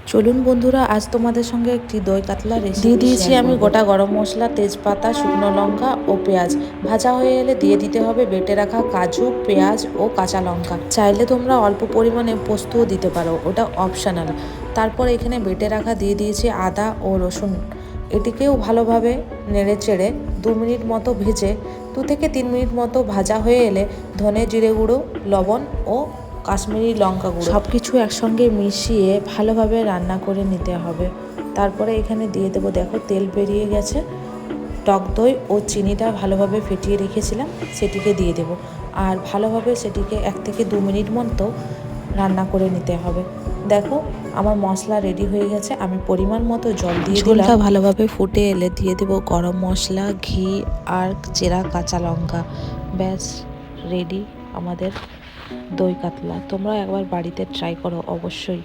চলুন বন্ধুরা, আজ তোমাদের সঙ্গে একটি দই কাতলা রেসিপি দিয়ে দিয়েছি আমি গোটা গরম মশলা, তেজপাতা, শুকনো লঙ্কা ও পেঁয়াজ। ভাজা হয়ে এলে দিয়ে দিতে হবে বেটে রাখা কাজু, পেঁয়াজ ও কাঁচা লঙ্কা। চাইলে তোমরা অল্প পরিমাণে পোস্তও দিতে পারো, ওটা অপশনাল। তারপর এখানে বেটে রাখা দিয়ে দিয়েছি আদা ও রসুন। এটিকেও ভালোভাবে নেড়ে চেড়ে 2 মিনিট মতো ভেজে 2 থেকে 3 মিনিট মতো ভাজা হয়ে এলে ধনে জিরে গুঁড়ো, লবণ ও কাশ্মীরি লঙ্কা গুঁড়ো সব কিছু একসঙ্গে মিশিয়ে ভালোভাবে রান্না করে নিতে হবে। তারপরে এখানে দিয়ে দেবো, দেখো তেল বেরিয়ে গেছে। টক দই ও চিনিটা ভালোভাবে ফেটিয়ে রেখেছিলাম, সেটিকে দিয়ে দেব। আর ভালোভাবে সেটিকে 1 থেকে 2 মিনিট মতো রান্না করে নিতে হবে। দেখো আমার মশলা রেডি হয়ে গেছে। আমি পরিমাণ মতো জল দিয়ে দিলাম। ঝোলটা ভালোভাবে ফুটে এলে দিয়ে দেবো গরম মশলা, ঘি আর চেরা কাঁচা লঙ্কা। ব্যাস রেডি আমাদের দই কাতলা। তোমরা একবার বাড়িতে ট্রাই করো অবশ্যই।